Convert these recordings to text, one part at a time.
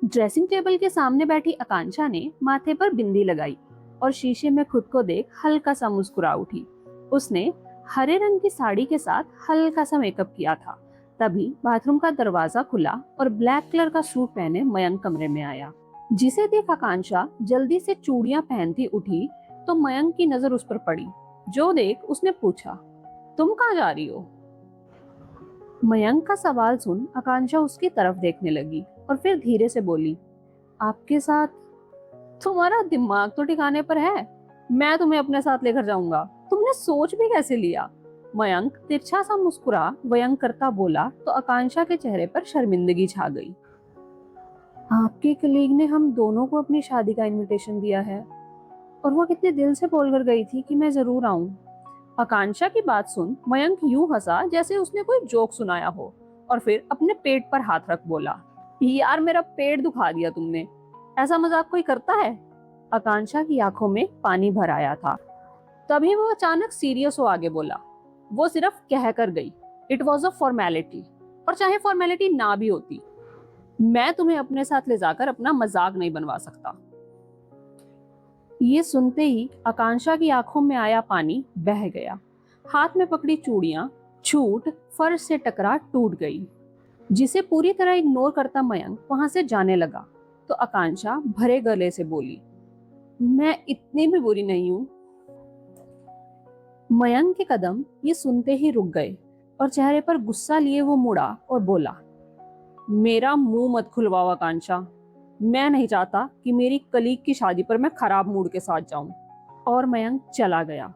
Dressing table के सामने बैठी आकांक्षा ने माथे पर बिंदी लगाई और शीशे में खुद को देख हल्का सा मुस्कुरा उठी। उसने हरे रंग की साड़ी के साथ हल्का सा मेकअप किया था। तभी बाथरूम का दरवाजा खुला और ब्लैक कलर का सूट पहने मयंक कमरे में आया, जिसे देख आकांक्षा जल्दी से चूड़ियां पहनती उठी तो मयंक की नजर उस पर पड़ी। जो देख उसने पूछा, तुम कहाँ जा रही हो? मयंक का सवाल सुन आकांक्षा उसकी तरफ देखने लगी और फिर धीरे से बोली, आपके साथ? तुम्हारा दिमाग तो ठिकाने पर है? मैं तुम्हें अपने साथ लेकर जाऊंगा। तुमने सोच भी कैसे लिया? मयंक तिरछा सा मुस्कुरा व्यंग करता बोला तो आकांक्षा के चेहरे पर शर्मिंदगी छा गई। आपके कलीग ने हम दोनों को अपनी शादी का इनविटेशन दिया है और वो कितने दिल से बोलकर गई थी कि मैं जरूर आऊं। आकांक्षा की बात सुन मयंक यूं हंसा जैसे उसने कोई जोक सुनाया हो और फिर अपने पेट पर हाथ रख बोला, यार मेरा पेट दुखा दिया तुमने। ऐसा मजाक कोई करता है? आकांक्षा की आंखों में पानी भर आया था। तभी वो अचानक सीरियस हो आगे बोला, वो सिर्फ कह कर गई। इट वॉज अ फॉर्मेलिटी, और चाहे फॉर्मेलिटी ना भी होती, मैं तुम्हें अपने साथ ले जाकर अपना मजाक नहीं बनवा सकता। ये सुनते ही आकांक्षा की आंखों में आया पानी बह गया। हाथ में पकड़ी चूड़ियां छूट फर्श से टकरा टूट गई। जिसे पूरी तरह इग्नोर करता मयंक वहां से जाने लगा तो आकांक्षा भरे गले से बोली, मैं इतनी भी बुरी नहीं हूं। मयंक के कदम ये सुनते ही रुक गए और चेहरे पर गुस्सा लिए वो मुड़ा और बोला, मेरा मुंह मत खुलवाओ आकांक्षा। मैं नहीं चाहता कि मेरी कलीग की शादी पर मैं खराब मूड के साथ जाऊं। और मयंक चला गया।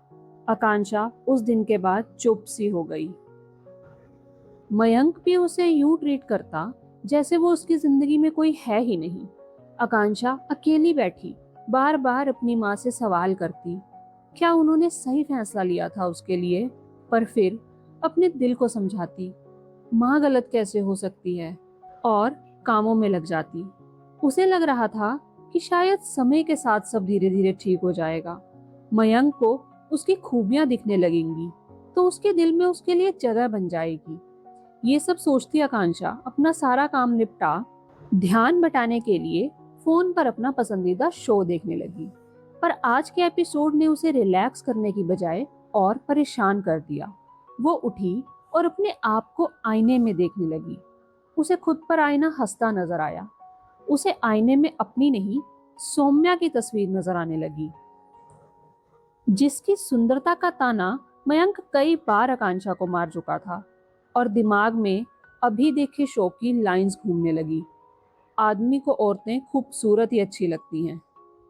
आकांक्षा उस दिन के बाद चुप सी हो गई। मयंक भी उसे यूं ट्रीट करता जैसे वो उसकी जिंदगी में कोई है ही नहीं। आकांक्षा अकेली बैठी बार बार अपनी माँ से सवाल करती, क्या उन्होंने सही फैसला लिया था उसके लिए? पर फिर अपने दिल को समझाती, माँ गलत कैसे हो सकती है? और कामों में लग जाती। उसे लग रहा था कि शायद समय के साथ सब धीरे धीरे ठीक हो जाएगा। मयंक को उसकी खूबियां दिखने लगेंगी तो उसके दिल में उसके लिए जगह बन जाएगी। ये सब सोचती आकांक्षा अपना सारा काम निपटा ध्यान बटाने के लिए फोन पर अपना पसंदीदा शो देखने लगी। पर आज के एपिसोड ने उसे रिलैक्स करने की बजाय और परेशान कर दिया। वो उठी और अपने आप को आईने में देखने लगी। उसे खुद पर आईना हंसता नजर आया। उसे आईने में अपनी नहीं, सौम्या की तस्वीर नजर आने लगी, जिसकी सुंदरता का ताना मयंक कई बार आकांक्षा को मार चुका था। और दिमाग में अभी देखे शो की लाइंस घूमने लगी, आदमी को औरतें खूबसूरत ही अच्छी लगती हैं।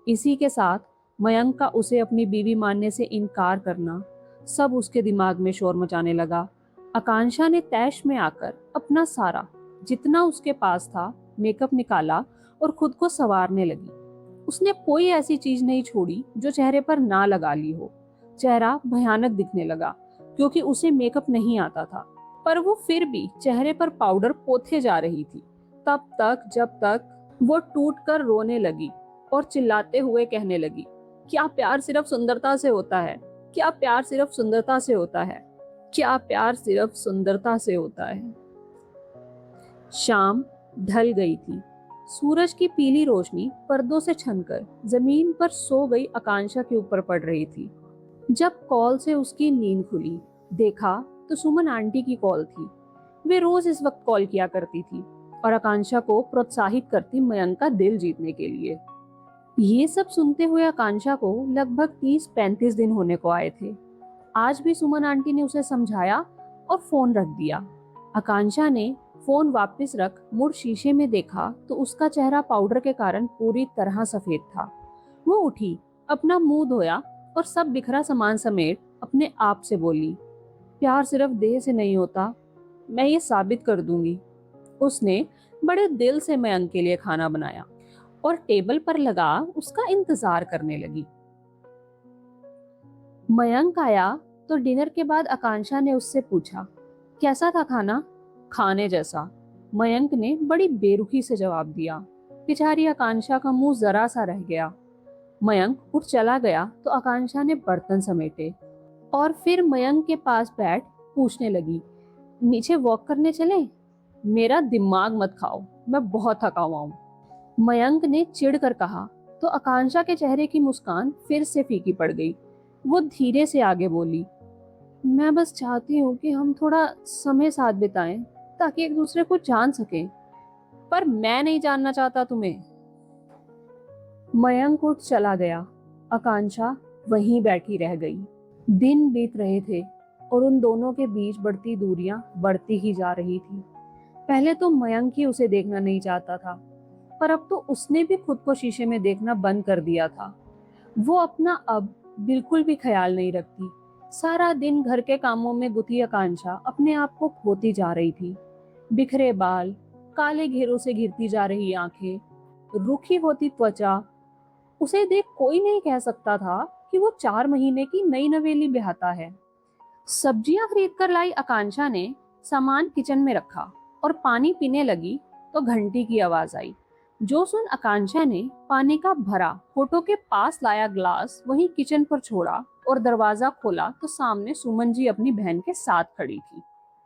इसी के साथ मयंक का उसे अपनी बीवी मानने से इनकार करना, सब उसके दिमाग में शोर मचाने लगा। आकांक्षा ने तैश में आकर अपना सारा जितना उसके पास था मेकअप निकाला और खुद को संवारने लगी। उसने कोई ऐसी चीज नहीं छोड़ी जो चेहरे पर ना लगा ली हो। चेहरा भयानक दिखने लगा क्योंकि उसे मेकअप नहीं आता था, पर वो फिर भी चेहरे पर पाउडर पोते जा रही थी, तब तक जब तक वो टूट कर रोने लगी और चिल्लाते हुए कहने लगी, क्या प्यार सिर्फ सुंदरता से होता है? क्या प्यार सिर्फ सुंदरता से होता है? क्या प्यार सिर्फ सुंदरता से होता है? शाम ढल गई थी। सूरज की पीली रोशनी पर्दों से छनकर जमीन पर सो गई आकांक्षा के ऊपर पड़ रही थी। जब कॉल से उसकी नींद खुली, देखा तो सुमन आंटी की कॉल थी। वे रोज इस वक्त कॉल किया करती थी और आकांक्षा को प्रोत्साहित करती मयंक का दिल जीतने के लिए। ये सब सुनते हुए आकांक्षा को लगभग 30-35 दिन होने को आए थे। आज भी सुमन आंटी ने उसे समझाया और फोन रख दिया। आकांक्षा ने फोन वापस रख मुड़ शीशे में देखा तो उसका चेहरा पाउडर के कारण पूरी तरह सफेद था। वो उठी, अपना मुंह धोया और सब बिखरा सामान समेट अपने आप से बोली, प्यार सिर्फ देह से नहीं होता, मैं ये साबित कर दूंगी। उसने बड़े दिल से मयंक के लिए खाना बनाया और टेबल पर लगा उसका इंतजार करने लगी। मयंक आया तो डिनर के बाद आकांक्षा ने उससे पूछा, कैसा था खाना? खाने जैसा, मयंक ने बड़ी बेरुखी से जवाब दिया। बेचारी आकांक्षा का मुंह जरा सा रह गया। मयंक उठ चला गया तो आकांक्षा ने बर्तन समेटे और फिर मयंक के पास बैठ पूछने लगी, नीचे वॉक करने चले? मेरा दिमाग मत खाओ, मैं बहुत थका हुआ हूं। मयंक ने चिढ़कर कहा तो आकांक्षा के चेहरे की मुस्कान फिर से फीकी पड़ गई। वो धीरे से आगे बोली, मैं बस चाहती हूँ कि हम थोड़ा समय साथ बिताएं ताकि एक दूसरे को जान सकें, पर मैं नहीं जानना चाहता तुम्हें। मयंक उठ चला गया। आकांक्षा वहीं बैठी रह गई। दिन बीत रहे थे और उन दोनों के बीच बढ़ती दूरियां बढ़ती ही जा रही थी। पहले तो मयंक ही उसे देखना नहीं चाहता था, पर अब तो उसने भी खुद को शीशे में देखना बंद कर दिया था। वो अपना अब बिल्कुल भी ख्याल नहीं रखती। सारा दिन घर के कामों में गुथी आकांक्षा अपने आप को खोती जा रही थी। बिखरे बाल, काले घेरों से घिरती जा रही आंखें, रूखी होती त्वचा। उसे देख कोई नहीं कह सकता था कि वो 4 महीने की नई नवेली ब्याहता है। सब्जियां खरीद कर लाई आकांक्षा ने सामान किचन में रखा और पानी पीने लगी तो घंटी की आवाज आई। जो सुन आकांक्षा ने पानी का भरा फोटो के पास लाया ग्लास वहीं किचन पर छोड़ा और दरवाजा खोला तो सामने सुमन जी अपनी बहन के साथ खड़ी थी।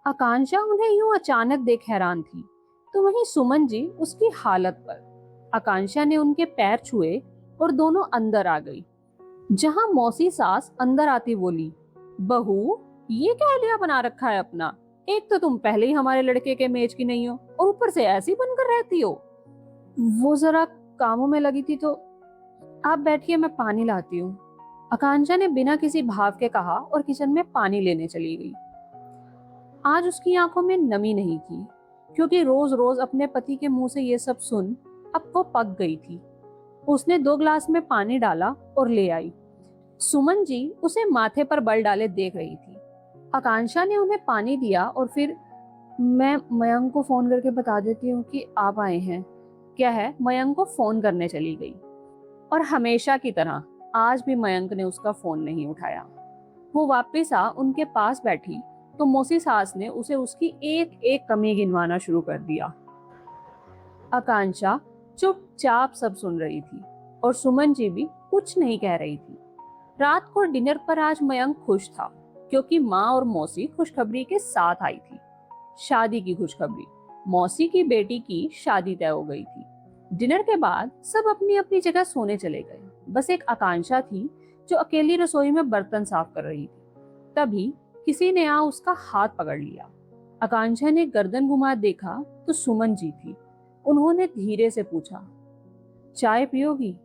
आकांक्षा उन्हें यूं अचानक देख हैरान थी तो वहीं सुमन जी उसकी हालत पर। आकांक्षा ने उनके पैर छुए और दोनों अंदर आ गई। जहां मौसी सास अंदर आती बोली, बहू ये क्या लिया बना रखा है अपना? एक तो तुम पहले ही हमारे लड़के के मेज की नहीं हो और ऊपर से ऐसी बनकर रहती हो। वो जरा कामों में लगी थी तो आप बैठिए, मैं पानी लाती हूँ। आकांक्षा ने बिना किसी भाव के कहा और किचन में पानी लेने चली गई। आज उसकी आंखों में नमी नहीं थी क्योंकि रोज रोज अपने पति के मुंह से ये सब सुन अब वो पक गई थी। उसने 2 गिलास में पानी डाला और ले आई। सुमन जी उसे माथे पर बल डाले देख रही थी। आकांक्षा ने उन्हें पानी दिया और फिर, मैं मयंक को फोन करके बता देती हूँ कि आप आए हैं। क्या है, मयंक को फोन करने चली गई और हमेशा की तरह आज भी मयंक ने उसका फोन नहीं उठाया। वो वापस आ उनके पास बैठी तो मौसी सास ने उसे उसकी एक एक कमी गिनवाना शुरू कर दिया। आकांक्षा चुपचाप सब सुन रही थी और सुमन जी भी कुछ नहीं कह रही थी। रात को डिनर पर आज मयंक खुश था क्योंकि माँ और मौसी खुशखबरी के साथ आई थी। शादी की खुशखबरी। मौसी की बेटी की शादी तय हो गई थी। डिनर के बाद सब अपनी अपनी जगह सोने चले गए। बस एक आकांक्षा थी जो अकेली रसोई में बर्तन साफ कर रही थी। तभी किसी ने आ उसका हाथ पकड़ लिया। आकांक्षा ने गर्दन घुमा देखा तो सुमन जी थी। उन्होंने धीरे से पूछा, चाय पियोगी?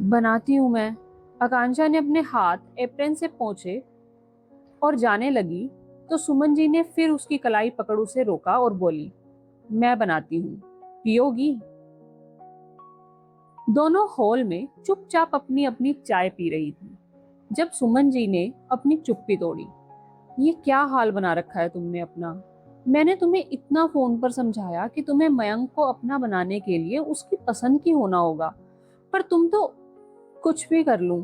बनाती हूँ मैं। आकांक्षा ने अपने हाथ एप्रन से पोंछे और जाने लगी तो सुमन जी ने फिर उसकी कलाई पकड़ उसे रोका और बोली, मैं बनाती हूँ, पियोगी? दोनों हॉल में चुपचाप अपनी अपनी चाय पी रही थी जब सुमन जी ने अपनी चुप्पी तोड़ी। ये क्या हाल बना रखा है तुमने अपना? मैंने तुम्हें इतना फोन पर समझाया कि तुम्हें मयंक को अपना बनाने के लिए उसकी पसंद की होना होगा, पर तुम तो कुछ भी कर लूं,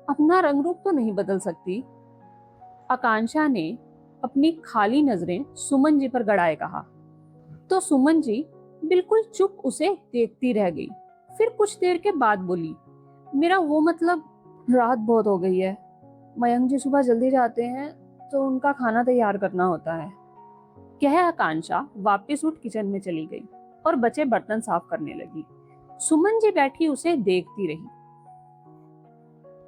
अपना रंग रूप तो नहीं बदल सकती। आकांक्षा ने अपनी खाली नजरें सुमन जी पर गड़ाए कहा तो सुमन जी बिल्कुल चुप उसे देखती रह गई। फिर कुछ देर के बाद बोली, मेरा वो मतलब, रात बहुत हो गई है, मयंक जी सुबह जल्दी जाते हैं तो उनका खाना तैयार करना होता है। कह आकांक्षा वापस उठ किचन में चली गई और बचे बर्तन साफ करने लगी। सुमन जी बैठी उसे देखती रही।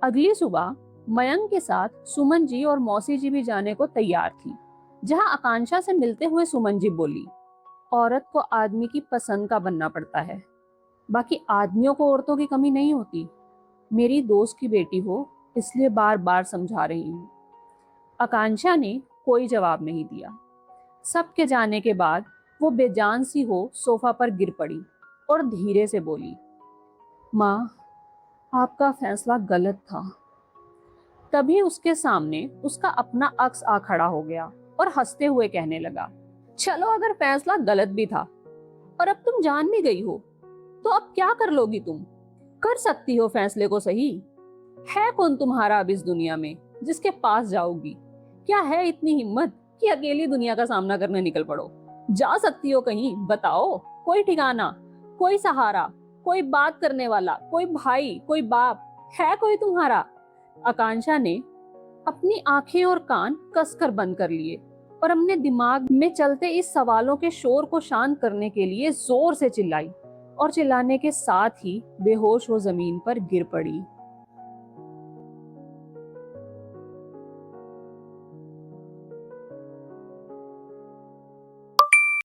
अगली सुबह मयंक के साथ सुमन जी और मौसी जी भी जाने को तैयार थी। जहां आकांक्षा से मिलते हुए सुमन जी बोली, औरत को आदमी की पसंद का बनना पड़ता है, बाकी आदमियों को औरतों की कमी नहीं होती। मेरी दोस्त की बेटी हो इसलिए बार बार समझा रही हूँ। आकांक्षा ने कोई जवाब नहीं दिया। सबके जाने के बाद वो बेजान सी हो सोफा पर गिर पड़ी और धीरे से बोली, माँ, आपका फैसला गलत था। तभी उसके सामने उसका अपना अक्स आ खड़ा हो गया और हंसते हुए कहने लगा, चलो अगर फैसला गलत भी था और अब तुम जान भी गई हो तो अब क्या कर लोगी तुम? कर सकती हो फैसले को सही। है कौन तुम्हारा अब इस दुनिया में जिसके पास जाओगी? क्या है इतनी हिम्मत कि अकेली दुनिया का सामना करने निकल पड़ो? जा सकती हो कहीं? बताओ, कोई ठिकाना, कोई सहारा, कोई बात करने वाला, कोई भाई, कोई बाप है कोई तुम्हारा? आकांक्षा ने अपनी आंखें और कान कसकर बंद कर लिए पर अपने दिमाग में चलते इस सवालों के शोर को शांत करने के लिए जोर से चिल्लाई और चिल्लाने के साथ ही बेहोश वो जमीन पर गिर पड़ी।